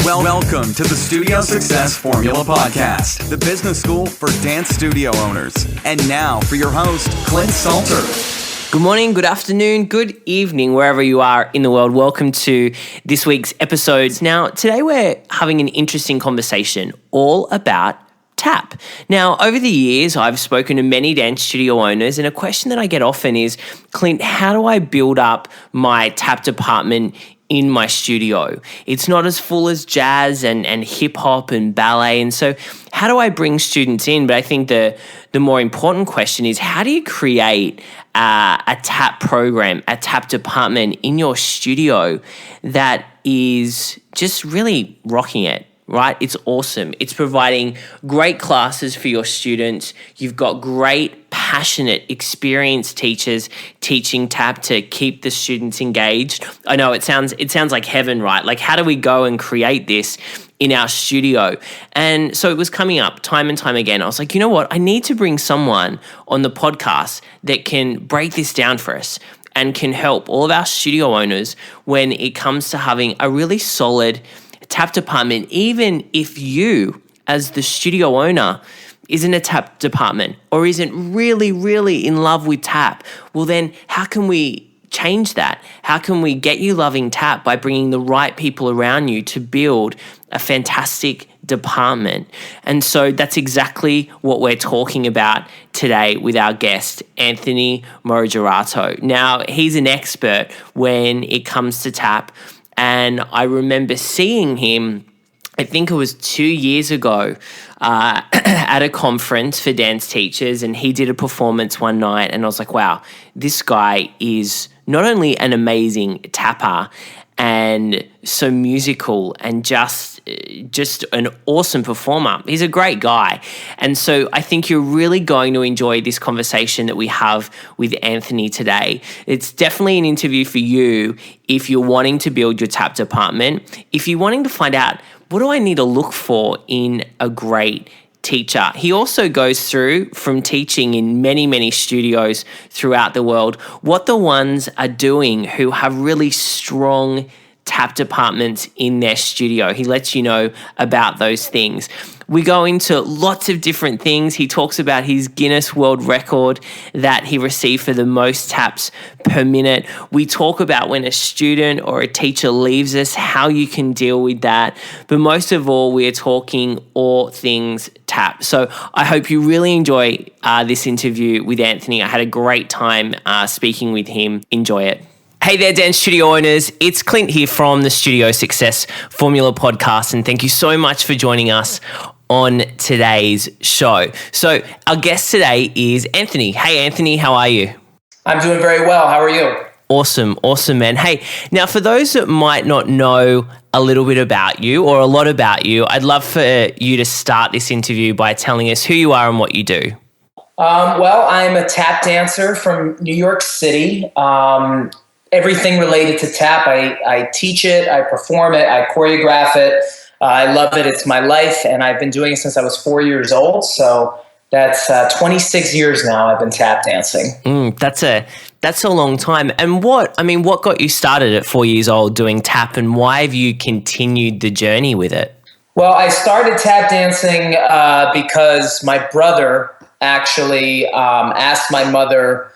Welcome to the Studio Success Formula Podcast, the business school for dance studio owners. And now for your host, Clint Salter. Good morning, good afternoon, good evening, wherever you are in the world. Welcome to this week's episode. Now, today we're having an interesting conversation all about tap. Now, over the years, I've spoken to many dance studio owners, and a question that I get often is, Clint, how do I build up my tap department in my studio? It's not as full as jazz and hip hop and ballet. And so how do I bring students in? But I think the more important question is, how do you create a tap program, a tap department in your studio that is just really rocking it? Right? It's awesome. It's providing great classes for your students. You've got great, passionate, experienced teachers teaching tap to keep the students engaged. I know it sounds like heaven, right? Like, how do we go and create this in our studio? And so it was coming up time and time again. I was like, you know what? I need to bring someone on the podcast that can break this down for us and can help all of our studio owners when it comes to having a really solid tap department, even if you, as the studio owner, isn't a tap department or isn't really, really in love with tap. Well, then how can we change that? How can we get you loving tap by bringing the right people around you to build a fantastic department? And so that's exactly what we're talking about today with our guest, Anthony Morigerato. Now, he's an expert when it comes to tap. And I remember seeing him, I think it was 2 years ago, at a conference for dance teachers, and he did a performance one night, and I was like, wow, this guy is not only an amazing tapper and so musical and just an awesome performer. He's a great guy. And so I think you're really going to enjoy this conversation that we have with Anthony today. It's definitely an interview for you if you're wanting to build your tap department, if you're wanting to find out, what do I need to look for in a great teacher? He also goes through from teaching in many, many studios throughout the world, what the ones are doing who have really strong tap departments in their studio. He lets you know about those things. We go into lots of different things. He talks about his Guinness World Record that he received for the most taps per minute. We talk about when a student or a teacher leaves us, how you can deal with that. But most of all, we are talking all things tap. So I hope you really enjoy this interview with Anthony. I had a great time speaking with him. Enjoy it. Hey there, dance studio owners. It's Clint here from the Studio Success Formula Podcast, and thank you so much for joining us on today's show. So our guest today is Anthony. Hey, Anthony, how are you? I'm doing very well. How are you? Awesome, man. Hey, now for those that might not know a little bit about you or a lot about you, I'd love for you to start this interview by telling us who you are and what you do. Well, I'm a tap dancer from New York City. Everything related to tap. I teach it, I perform it, I choreograph it. I love it. It's my life, and I've been doing it since I was 4 years old. So that's 26 years now I've been tap dancing. That's a long time. And what got you started at 4 years old doing tap, and why have you continued the journey with it? Well, I started tap dancing because my brother actually asked my mother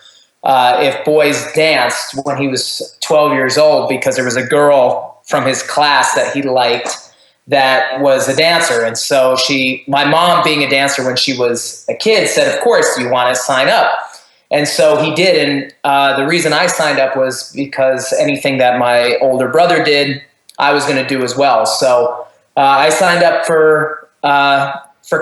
if boys danced when he was 12 years old, because there was a girl from his class that he liked that was a dancer. And so my mom, being a dancer when she was a kid, said, of course, you want to sign up. And so he did. And the reason I signed up was because anything that my older brother did, I was going to do as well. So I signed up for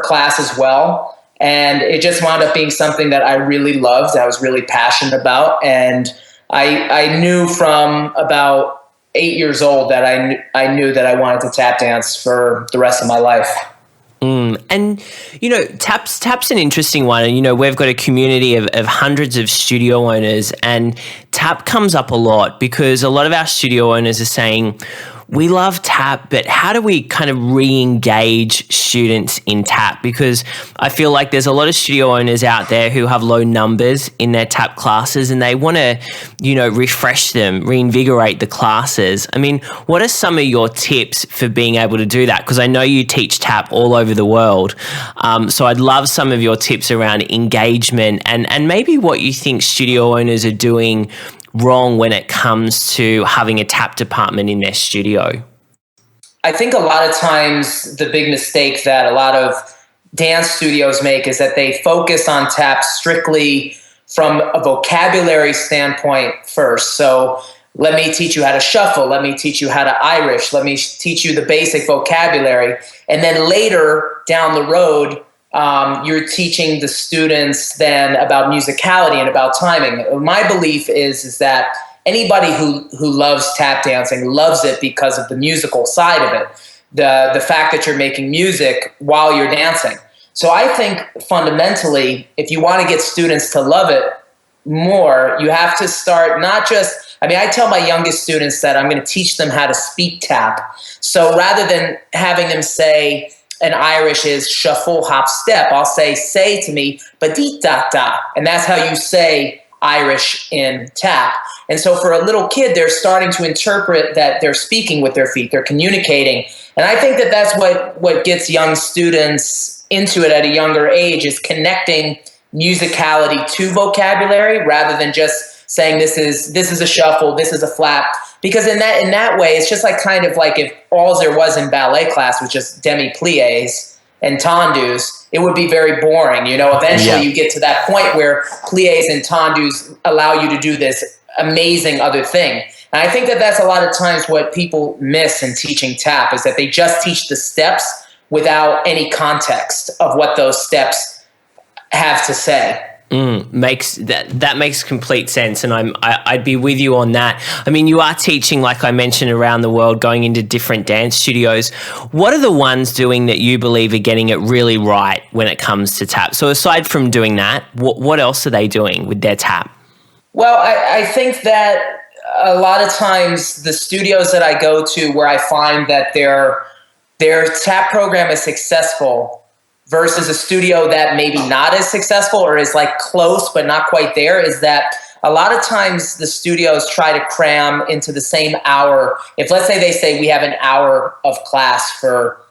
class as well. And it just wound up being something that I really loved, I was really passionate about. And I knew from about 8 years old that I knew that I wanted to tap dance for the rest of my life. And, tap's an interesting one. And, we've got a community of hundreds of studio owners, and tap comes up a lot because a lot of our studio owners are saying, we love tap, but how do we kind of re-engage students in tap? Because I feel like there's a lot of studio owners out there who have low numbers in their tap classes and they want to, refresh them, reinvigorate the classes. I mean, what are some of your tips for being able to do that? Because I know you teach tap all over the world. So I'd love some of your tips around engagement and maybe what you think studio owners are doing wrong when it comes to having a tap department in their studio. I think a lot of times the big mistake that a lot of dance studios make is that they focus on tap strictly from a vocabulary standpoint first. So let me teach you how to shuffle. Let me teach you how to Irish. Let me teach you the basic vocabulary. And then later down the road, you're teaching the students then about musicality and about timing. My belief is that anybody who loves tap dancing loves it because of the musical side of it, the fact that you're making music while you're dancing. So I think fundamentally, if you want to get students to love it more, you have to start I tell my youngest students that I'm going to teach them how to speak tap. So rather than having them say, an Irish is shuffle, hop, step, I'll say to me, ba-dee da da. And that's how you say Irish in tap. And so for a little kid, they're starting to interpret that they're speaking with their feet, they're communicating. And I think that that's what gets young students into it at a younger age, is connecting musicality to vocabulary rather than just saying this is a shuffle, this is a flap. Because in that way, it's just kind of like if all there was in ballet class was just demi-plies and tendus, it would be very boring. Eventually you get to that point where plies and tendus allow you to do this amazing other thing. And I think that that's a lot of times what people miss in teaching tap, is that they just teach the steps without any context of what those steps have to say. That makes complete sense, and I'd be with you on that. I mean, you are teaching, like I mentioned, around the world, going into different dance studios. What are the ones doing that you believe are getting it really right when it comes to tap? So aside from doing that, what else are they doing with their tap? Well, I think that a lot of times the studios that I go to where I find that their tap program is successful versus a studio that maybe not as successful or is close but not quite there, is that a lot of times the studios try to cram into the same hour. If let's say they say we have an hour of class for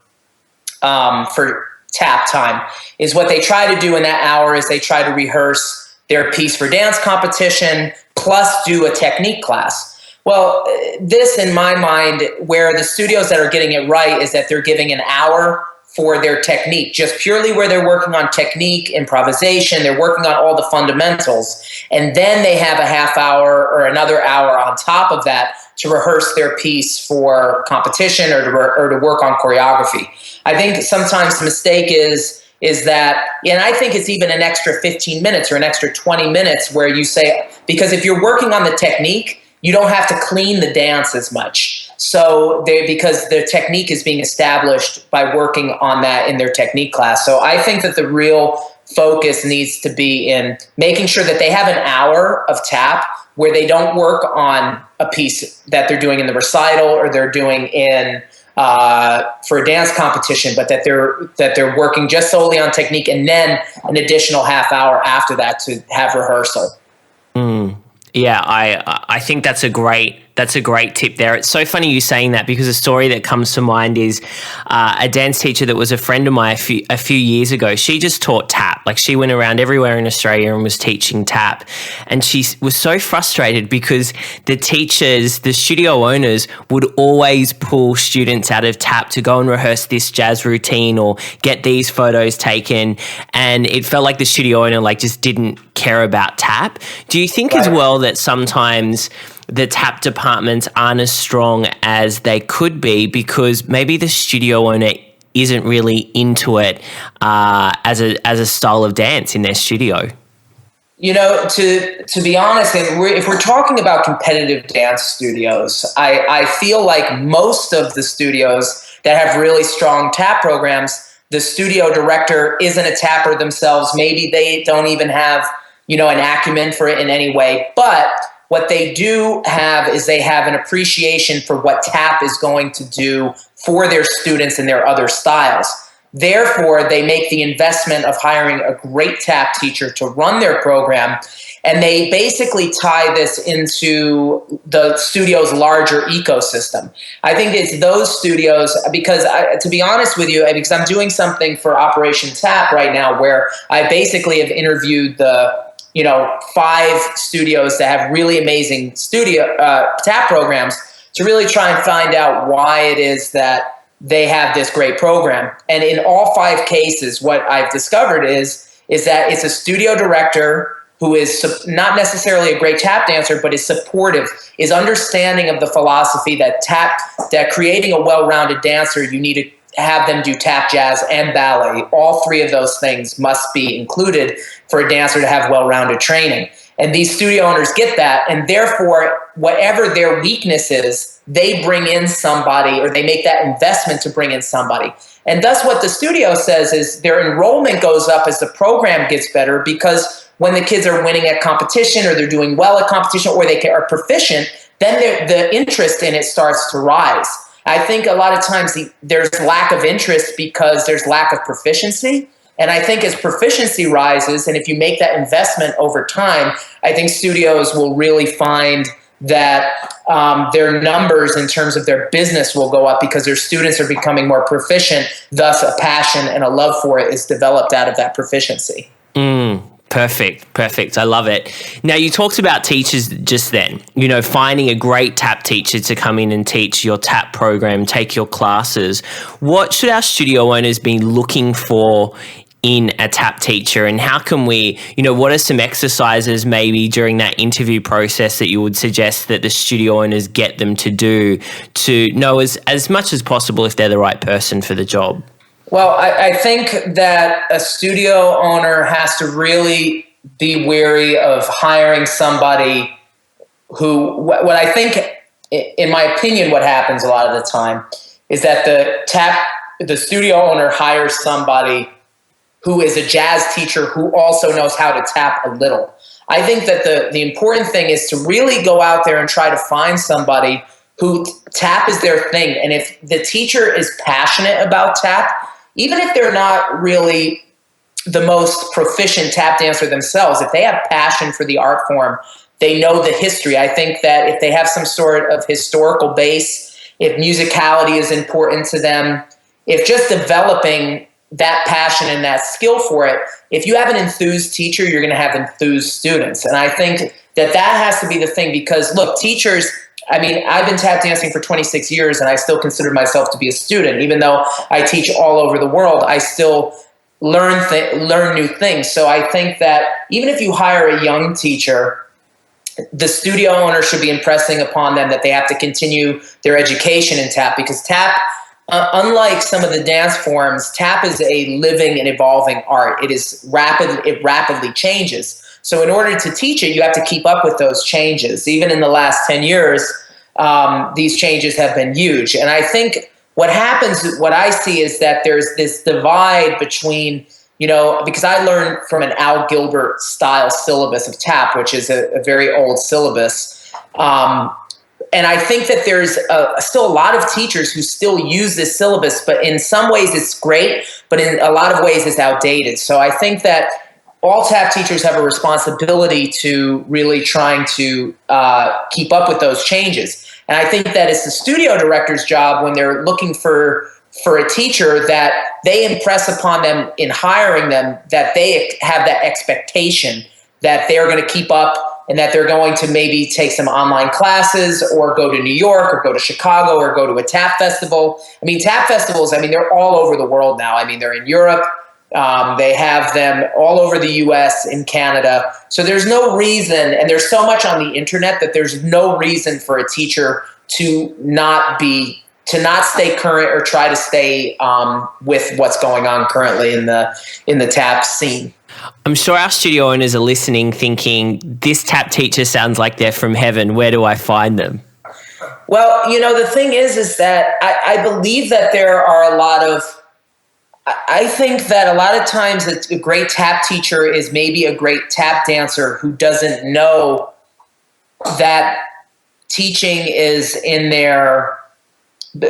tap time, is what they try to do in that hour is they try to rehearse their piece for dance competition plus do a technique class. Well, this in my mind, where the studios that are getting it right is that they're giving an hour for their technique, just purely where they're working on technique, improvisation, they're working on all the fundamentals. And then they have a half hour or another hour on top of that to rehearse their piece for competition or to work on choreography. I think sometimes the mistake is that, and I think it's even an extra 15 minutes or an extra 20 minutes where you say, because if you're working on the technique, you don't have to clean the dance as much. So because the technique is being established by working on that in their technique class. So I think that the real focus needs to be in making sure that they have an hour of tap where they don't work on a piece that they're doing in the recital or they're doing in for a dance competition, but that they're working just solely on technique, and then an additional half hour after that to have rehearsal. Yeah, I think that's a great tip there. It's so funny you saying that, because a story that comes to mind is a dance teacher that was a friend of mine a few years ago. She just taught tap. She went around everywhere in Australia and was teaching tap. And she was so frustrated because the teachers, the studio owners, would always pull students out of tap to go and rehearse this jazz routine or get these photos taken. And it felt like the studio owner just didn't care about tap. Do you think as well that sometimes the tap departments aren't as strong as they could be because maybe the studio owner isn't really into it as a style of dance in their studio? To be honest, if we're talking about competitive dance studios, I feel like most of the studios that have really strong tap programs, the studio director isn't a tapper themselves. Maybe they don't even have an acumen for it in any way. But what they do have is they have an appreciation for what tap is going to do for their students and their other styles. Therefore, they make the investment of hiring a great tap teacher to run their program, and they basically tie this into the studio's larger ecosystem. I think it's those studios, because to be honest with you, because I'm doing something for Operation Tap right now where I basically have interviewed the 5 studios that have really amazing tap programs to really try and find out why it is that they have this great program. And in all 5 cases, what I've discovered is that it's a studio director who is not necessarily a great tap dancer, but is supportive, is understanding of the philosophy that creating a well-rounded dancer, you need to have them do tap, jazz, and ballet. All 3 of those things must be included for a dancer to have well-rounded training. And these studio owners get that, and therefore, whatever their weakness is, they bring in somebody, or they make that investment to bring in somebody. And thus what the studio says is their enrollment goes up as the program gets better, because when the kids are winning at competition, or they're doing well at competition, or they are proficient, then the interest in it starts to rise. I think a lot of times there's lack of interest because there's lack of proficiency. And I think as proficiency rises, and if you make that investment over time, I think studios will really find that their numbers in terms of their business will go up because their students are becoming more proficient. Thus, a passion and a love for it is developed out of that proficiency. Perfect. I love it. Now, you talked about teachers just then, finding a great tap teacher to come in and teach your tap program, take your classes. What should our studio owners be looking for in a tap teacher, and how can we, what are some exercises maybe during that interview process that you would suggest that the studio owners get them to do to know as much as possible if they're the right person for the job? Well, I think that a studio owner has to really be wary of hiring somebody who, what I think, in my opinion, what happens a lot of the time is that the studio owner hires somebody who is a jazz teacher who also knows how to tap a little. I think that the important thing is to really go out there and try to find somebody who tap is their thing. And if the teacher is passionate about tap, even if they're not really the most proficient tap dancer themselves, if they have passion for the art form, they know the history. I think that if they have some sort of historical base, if musicality is important to them, if just developing that passion and that skill for it, if you have an enthused teacher, you're going to have enthused students. And I think that has to be the thing, because look, teachers, I've been tap dancing for 26 years and I still consider myself to be a student. Even though I teach all over the world, I still learn new things. So I think that even if you hire a young teacher, the studio owner should be impressing upon them that they have to continue their education in tap, because tap, unlike some of the dance forms, tap is a living and evolving art. It rapidly changes. So in order to teach it, you have to keep up with those changes. Even in the last 10 years, these changes have been huge. And I think what I see is that there's this divide between, because I learned from an Al Gilbert style syllabus of tap, which is a very old syllabus. And I think that there's still a lot of teachers who still use this syllabus, but in some ways it's great, but in a lot of ways it's outdated. So I think that all tap teachers have a responsibility to really trying to keep up with those changes. And I think that it's the studio director's job, when they're looking for a teacher, that they impress upon them in hiring them that they have that expectation that they're going to keep up, and that they're going to maybe take some online classes or go to New York or go to Chicago or go to a tap festival. Tap festivals, they're all over the world now. They're in Europe. They have them all over the US, in Canada. So there's no reason, and there's so much on the internet, that there's no reason for a teacher to not stay current or try to stay with what's going on currently in the tap scene. I'm sure our studio owners are listening thinking, this tap teacher sounds like they're from heaven. Where do I find them? Well, the thing is that I believe that I think that a lot of times a great tap teacher is maybe a great tap dancer who doesn't know that teaching is in there,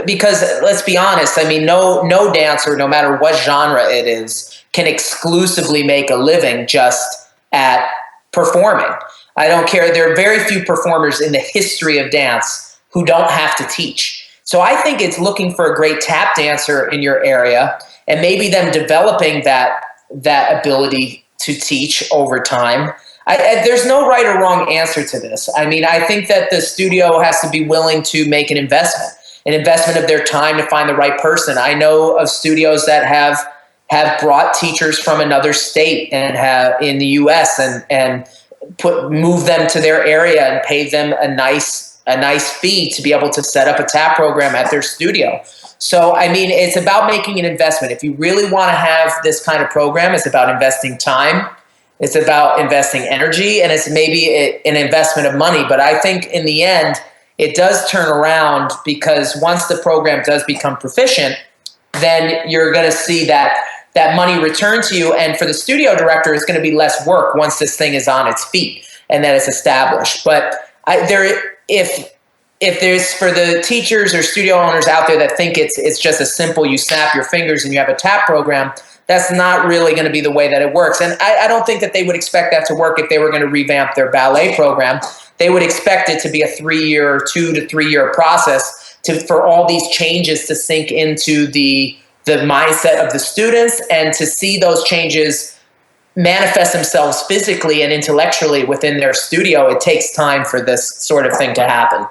because let's be honest, I mean, no dancer, no matter what genre it is, can exclusively make a living just at performing. I don't care. There are very few performers in the history of dance who don't have to teach. So I think it's looking for a great tap dancer in your area and maybe them developing that ability to teach over time. There's no right or wrong answer to this. I mean, I think that the studio has to be willing to make an investment of their time to find the right person. I know of studios that have brought teachers from another state and have in the U.S. and move them to their area and pay them a nice fee to be able to set up a tap program at their studio. So, I mean, it's about making an investment. If you really want to have this kind of program, it's about investing time. It's about investing energy, and it's maybe an investment of money. But I think in the end, it does turn around, because once the program does become proficient, then you're going to see that money return to you. And for the studio director, it's going to be less work once this thing is on its feet and that it's established. But if there's, for the teachers or studio owners out there that think it's just a simple, you snap your fingers and you have a tap program, that's not really going to be the way that it works. And I don't think that they would expect that to work if they were going to revamp their ballet program. They would expect it to be a 2 to 3 year process for all these changes to sink into the mindset of the students, and to see those changes manifest themselves physically and intellectually within their studio. It takes time for this sort of thing to happen.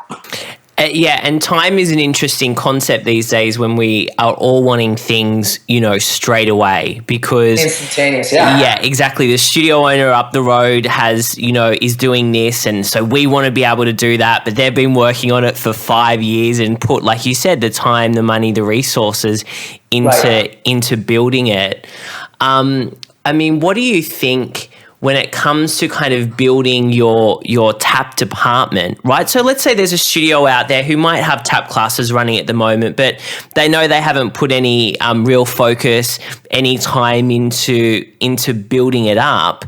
Yeah, and time is an interesting concept these days when we are all wanting things, straight away, because instantaneous. Yeah, exactly. The studio owner up the road is doing this, and so we want to be able to do that, but they've been working on it for 5 years and put, like you said, the time, the money, the resources into building it. I mean, what do you think when it comes to kind of building your tap department, right? So let's say there's a studio out there who might have tap classes running at the moment, but they know they haven't put any real focus, any time into building it up.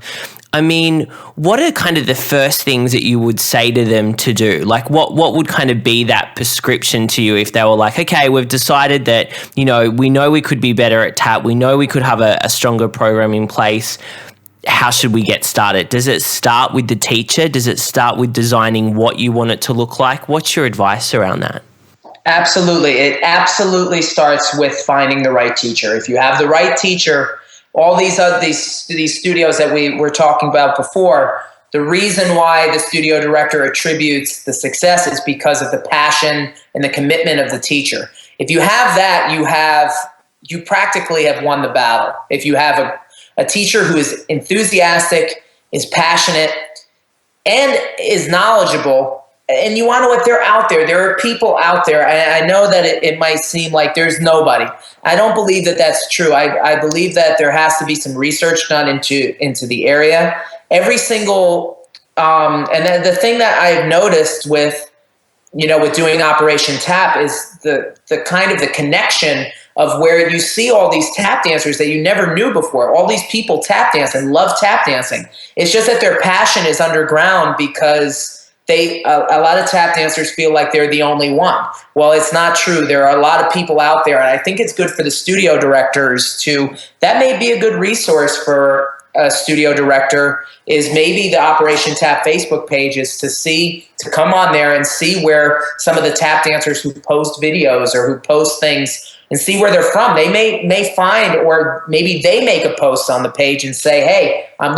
I mean, what are kind of the first things that you would say to them to do? Like, what would kind of be that prescription to you if they were like, okay, we've decided that, we know we could be better at tap, we know we could have a stronger program in place. How should we get started? Does it start with the teacher? Does it start with designing what you want it to look like? What's your advice around that? Absolutely. It absolutely starts with finding the right teacher. If you have the right teacher, all these studios that we were talking about before, the reason why the studio director attributes the success is because of the passion and the commitment of the teacher. If you have that, you practically have won the battle. If you have a teacher who is enthusiastic, is passionate, and is knowledgeable, and you want to know what they're out there. There are people out there. I know that it might seem like there's nobody. I don't believe that that's true. I believe that there has to be some research done into the area. Every single and then the thing that I've noticed with doing Operation Tap is the kind of the connection of where you see all these tap dancers that you never knew before. All these people tap dance and love tap dancing. It's just that their passion is underground because a lot of tap dancers feel like they're the only one. Well, it's not true. There are a lot of people out there, and I think it's good for the studio directors that may be a good resource for a studio director, is maybe the Operation Tap Facebook page is to come on there and see where some of the tap dancers who post videos or who post things, and see where they're from. They may find, or maybe they make a post on the page and say, hey, I'm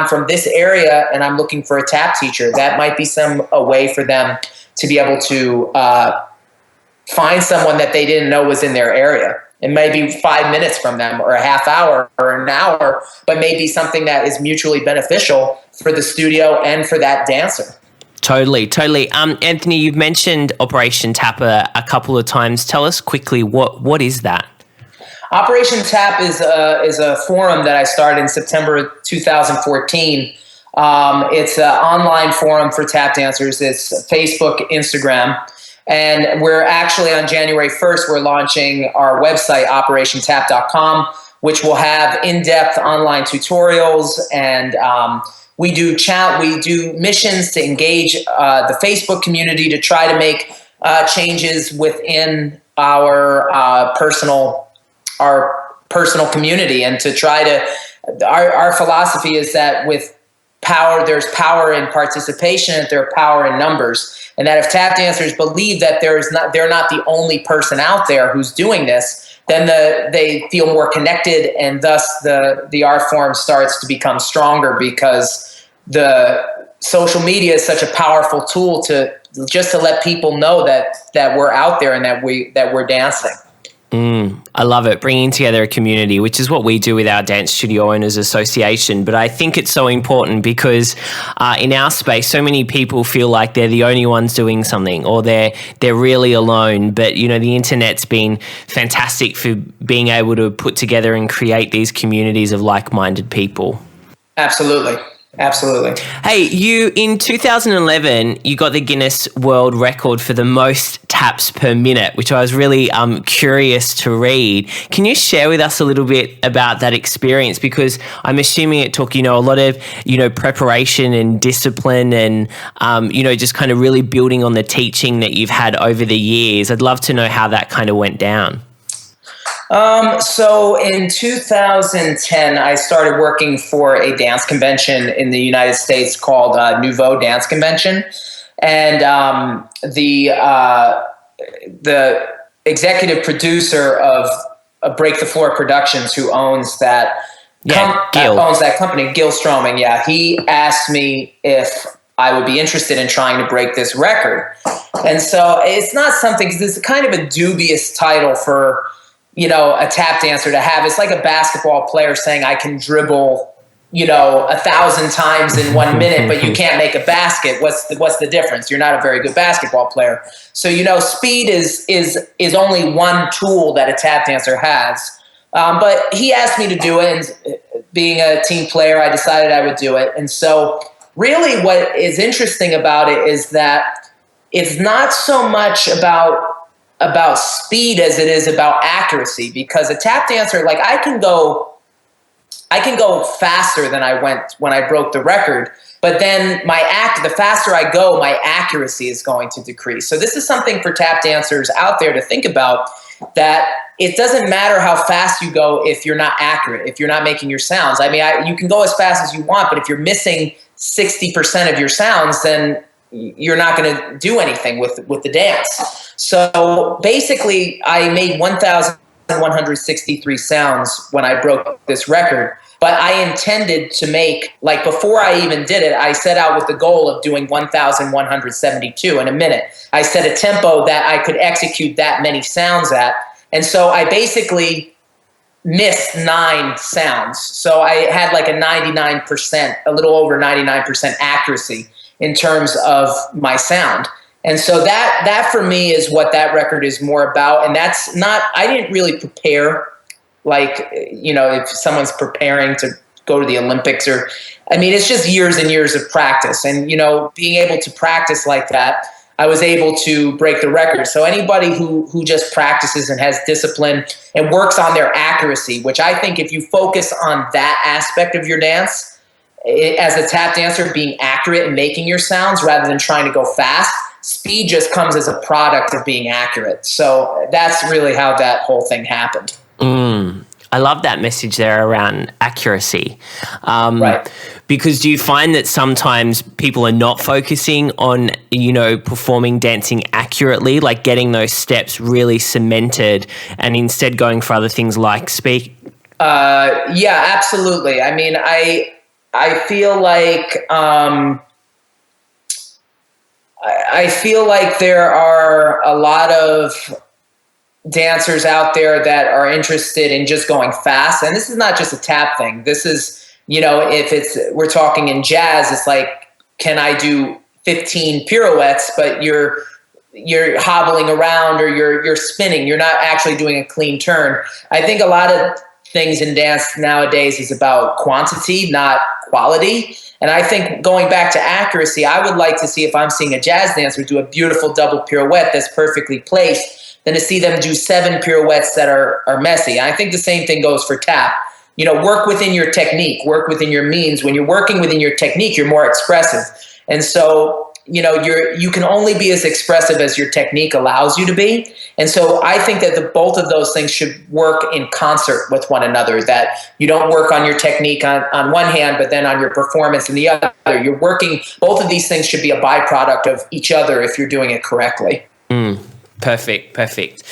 from this area and I'm looking for a tap teacher. That might be a way for them to be able to find someone that they didn't know was in their area. It may be 5 minutes from them, or a half hour, or an hour, but maybe something that is mutually beneficial for the studio and for that dancer. Totally. Anthony, you've mentioned Operation Tappa a couple of times. Tell us quickly, what is that? Operation Tap is a forum that I started in September 2014. It's an online forum for tap dancers. It's Facebook, Instagram. And we're actually on January 1st, we're launching our website, operationtap.com, which will have in-depth online tutorials and We do missions to engage the Facebook community to try to make changes within our personal community, and to try to. Our philosophy is that with power, there's power in participation, and there's power in numbers. And that if tap dancers believe that they're not the only person out there who's doing this, then they feel more connected, and thus the art form starts to become stronger, because the social media is such a powerful tool to let people know that we're out there and that we're dancing. I love it, bringing together a community, which is what we do with our Dance Studio Owners Association. But I think it's so important because in our space, so many people feel like they're the only ones doing something, or they're really alone. But, the internet's been fantastic for being able to put together and create these communities of like-minded people. Absolutely. Hey, you in 2011, you got the Guinness World Record for the most taps per minute, which I was really curious to read. Can you share with us a little bit about that experience? Because I'm assuming it took, a lot of, preparation and discipline and, just kind of really building on the teaching that you've had over the years. I'd love to know how that kind of went down. So in 2010, I started working for a dance convention in the United States called Nouveau Dance Convention. And the executive producer of Break the Floor Productions, who owns that, owns that company, Gil Stroming, he asked me if I would be interested in trying to break this record. And so it's not something, because it's kind of a dubious title for a tap dancer to have. It's like a basketball player saying, I can dribble, 1,000 times in 1 minute, but you can't make a basket. What's the difference? You're not a very good basketball player. So, speed is only one tool that a tap dancer has. But he asked me to do it, and being a team player, I decided I would do it. And so really what is interesting about it is that it's not so much about speed as it is about accuracy, because a tap dancer, like I can go faster than I went when I broke the record, but then the faster I go, my accuracy is going to decrease. So this is something for tap dancers out there to think about, that it doesn't matter how fast you go if you're not accurate, if you're not making your sounds. I mean, you can go as fast as you want, but if you're missing 60% of your sounds, then you're not going to do anything with the dance. So basically, I made 1,163 sounds when I broke this record, but I intended to make, like before I even did it, I set out with the goal of doing 1,172 in a minute. I set a tempo that I could execute that many sounds at, and so I basically missed 9 sounds. So I had like a 99%, a little over 99% accuracy in terms of my sound. And so that for me is what that record is more about. And that's not, I didn't really prepare like, if someone's preparing to go to the Olympics it's just years and years of practice. And, being able to practice like that, I was able to break the record. So anybody who just practices and has discipline and works on their accuracy, which I think if you focus on that aspect of your dance, as a tap dancer, being accurate and making your sounds rather than trying to go fast, speed just comes as a product of being accurate. So that's really how that whole thing happened. I love that message there around accuracy. Right. Because do you find that sometimes people are not focusing on, performing dancing accurately, like getting those steps really cemented, and instead going for other things like speed? Yeah, absolutely. I mean, I feel like there are a lot of dancers out there that are interested in just going fast. And this is not just a tap thing. This is, if we're talking in jazz, it's like, can I do 15 pirouettes, but you're hobbling around, or you're spinning. You're not actually doing a clean turn. I think a lot of things in dance nowadays is about quantity, not quality. And I think going back to accuracy, I would like to see, if I'm seeing a jazz dancer do a beautiful double pirouette that's perfectly placed, than to see them do 7 pirouettes that are messy. And I think the same thing goes for tap. work within your technique, work within your means. When you're working within your technique, you're more expressive. And so, you can only be as expressive as your technique allows you to be. And so I think that both of those things should work in concert with one another, that you don't work on your technique on one hand, but then on your performance in the other. You're working, both of these things should be a byproduct of each other if you're doing it correctly. Perfect.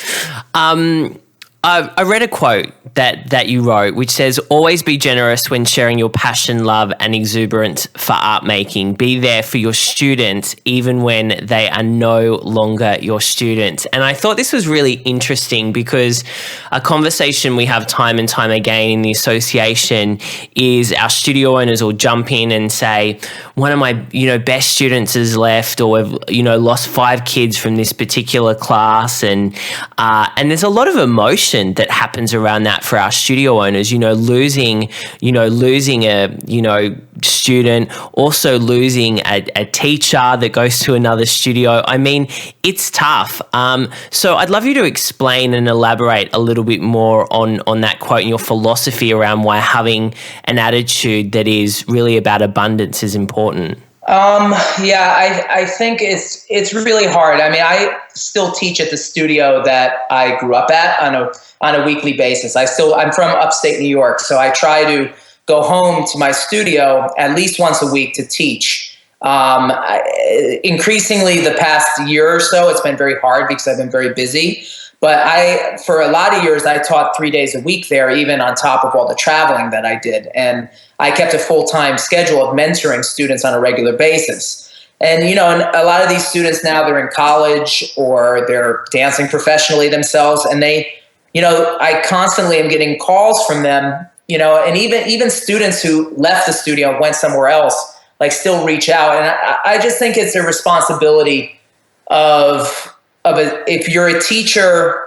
I read a quote that you wrote, which says, always be generous when sharing your passion, love, and exuberance for art making. Be there for your students, even when they are no longer your students. And I thought this was really interesting because a conversation we have time and time again in the association is our studio owners will jump in and say, one of my, best students has left, or we've, lost 5 kids from this particular class. And there's a lot of emotion that happens around that for our studio owners, losing a student, also losing a teacher that goes to another studio. I mean, it's tough. So I'd love you to explain and elaborate a little bit more on that quote and your philosophy around why having an attitude that is really about abundance is important. I think it's really hard. I mean, I still teach at the studio that I grew up at on a weekly basis. I'm from upstate New York, so I try to go home to my studio at least once a week to teach. Increasingly the past year or so, it's been very hard because I've been very busy. But for a lot of years, I taught 3 days a week there, even on top of all the traveling that I did. And I kept a full-time schedule of mentoring students on a regular basis. And, and a lot of these students now, they're in college or they're dancing professionally themselves. And they, I constantly am getting calls from them, and even students who left the studio and went somewhere else, like, still reach out. And I just think it's a responsibility if you're a teacher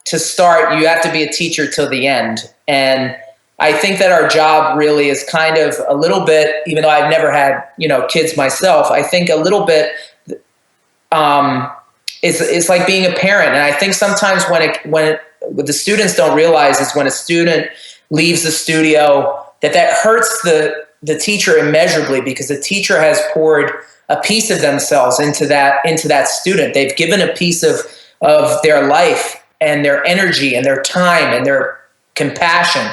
to start, you have to be a teacher till the end. And I think that our job really is kind of a little bit, even though I've never had, kids myself, I think a little bit, it's like being a parent. And I think sometimes what the students don't realize is when a student leaves the studio, that hurts the teacher immeasurably, because the teacher has poured a piece of themselves into that student. They've given a piece of their life and their energy and their time and their compassion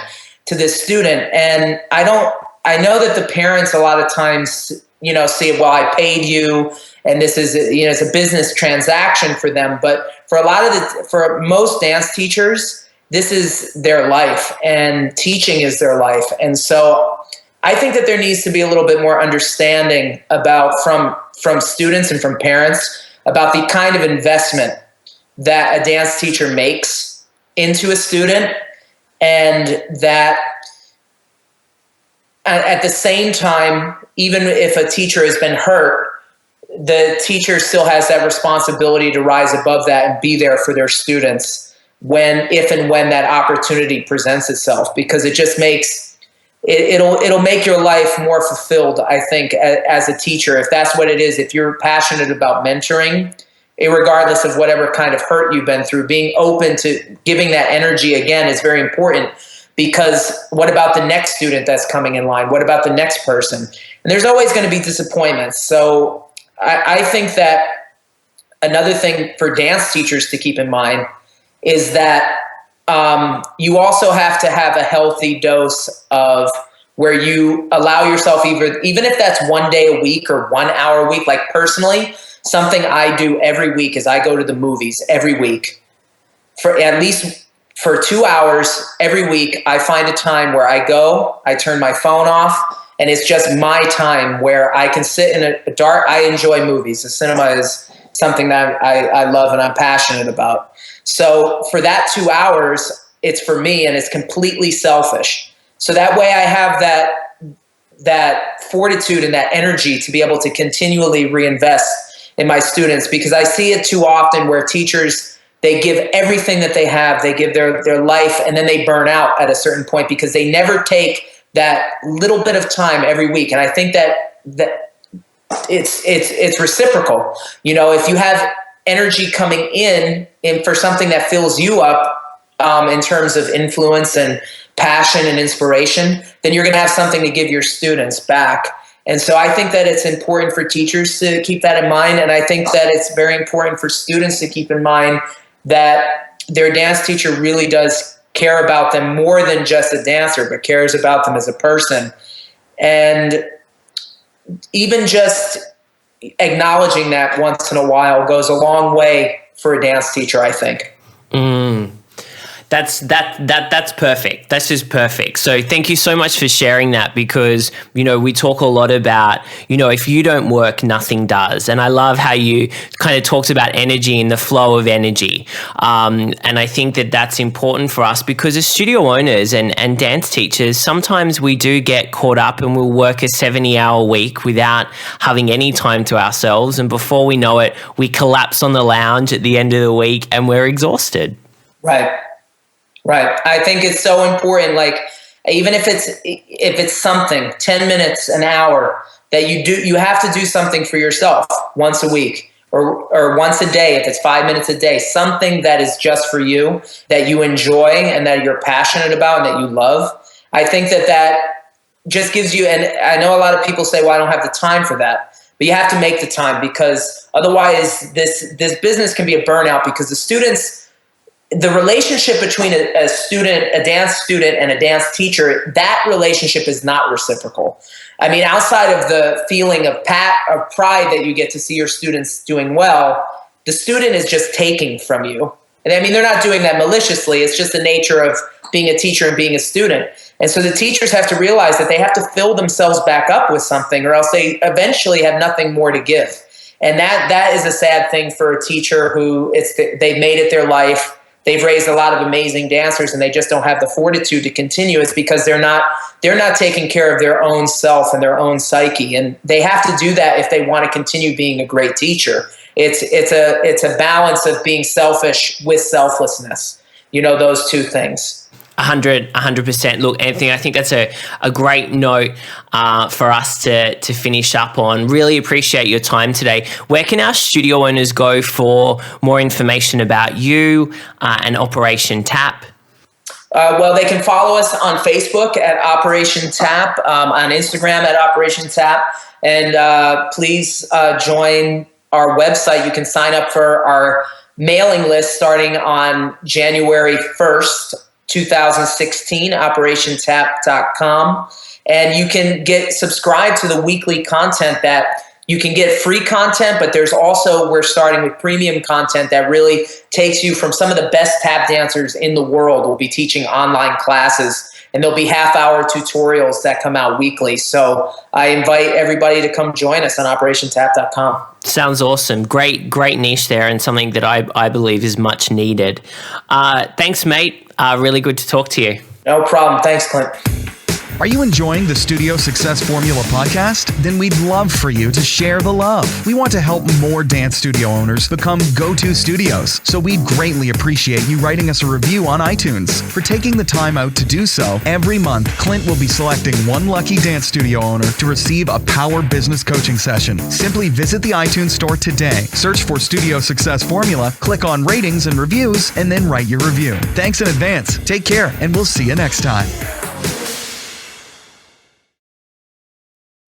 to this student. And I know that the parents a lot of times, say, well, I paid you and this is, it's a business transaction for them. But for most dance teachers, this is their life and teaching is their life. And so I think that there needs to be a little bit more understanding from students and from parents about the kind of investment that a dance teacher makes into a student, and that at the same time, even if a teacher has been hurt, the teacher still has that responsibility to rise above that and be there for their students if and when that opportunity presents itself, because it just makes it'll make your life more fulfilled, I think, as a teacher, if that's what it is. If you're passionate about mentoring, regardless of whatever kind of hurt you've been through, being open to giving that energy again is very important, because what about the next student that's coming in line? What about the next person? And there's always going to be disappointments. So I think that another thing for dance teachers to keep in mind is that you also have to have a healthy dose of where you allow yourself, even if that's 1 day a week or 1 hour a week. Like, personally, something I do every week is I go to the movies every week for at least 2 hours every week. I find a time where I turn my phone off, and it's just my time where I can sit in a dark. I enjoy movies. The cinema is something that I love and I'm passionate about. So for that 2 hours, it's for me, and it's completely selfish. So that way I have that fortitude and that energy to be able to continually reinvest in my students, because I see it too often where teachers, they give everything that they have, they give their life, and then they burn out at a certain point because they never take that little bit of time every week. And I think that it's reciprocal. If you have energy coming in for something that fills you up, in terms of influence and passion and inspiration, then you're going to have something to give your students back. And so I think that it's important for teachers to keep that in mind. And I think that it's very important for students to keep in mind that their dance teacher really does care about them more than just a dancer, but cares about them as a person. And even just acknowledging that once in a while goes a long way for a dance teacher, I think. That's perfect. That's just perfect. So thank you so much for sharing that, because, we talk a lot about, if you don't work, nothing does. And I love how you kind of talked about energy and the flow of energy. And I think that that's important for us, because as studio owners and dance teachers, sometimes we do get caught up and we'll work a 70-hour week without having any time to ourselves. And before we know it, we collapse on the lounge at the end of the week and we're exhausted. Right. I think it's so important. Like, even if it's something, 10 minutes, an hour, that you have to do something for yourself once a week or once a day. If it's 5 minutes a day, something that is just for you, that you enjoy and that you're passionate about and that you love. I think that just gives you, and I know a lot of people say, well, I don't have the time for that. But you have to make the time, because otherwise this business can be a burnout, because the relationship between a dance student and a dance teacher, that relationship is not reciprocal. I mean, outside of the feeling of pride that you get to see your students doing well, the student is just taking from you. And I mean, they're not doing that maliciously. It's just the nature of being a teacher and being a student. And so the teachers have to realize that they have to fill themselves back up with something, or else they eventually have nothing more to give. And that is a sad thing for a teacher who they've made it their life. They've raised a lot of amazing dancers and they just don't have the fortitude to continue. It's because they're not taking care of their own self and their own psyche. And they have to do that if they want to continue being a great teacher. It's a balance of being selfish with selflessness. Those two things. 100%. Look, Anthony, I think that's a great note for us to finish up on. Really appreciate your time today. Where can our studio owners go for more information about you and Operation Tap? Well, they can follow us on Facebook at Operation Tap, on Instagram at Operation Tap, and please join our website. You can sign up for our mailing list starting on January 1st, 2016, operationtap.com. And you can get subscribed to the weekly content. That you can get free content, but we're starting with premium content that really takes you from some of the best tap dancers in the world. We'll be teaching online classes, and there'll be half-hour tutorials that come out weekly. So I invite everybody to come join us on operationtap.com. Sounds awesome. Great niche there, and something that I believe is much needed. Thanks, mate. Really good to talk to you. No problem. Thanks, Clint. Are you enjoying the Studio Success Formula podcast? Then we'd love for you to share the love. We want to help more dance studio owners become go-to studios, so we'd greatly appreciate you writing us a review on iTunes. For taking the time out to do so, every month, Clint will be selecting one lucky dance studio owner to receive a Power Business Coaching session. Simply visit the iTunes store today, search for Studio Success Formula, click on ratings and reviews, and then write your review. Thanks in advance. Take care, and we'll see you next time.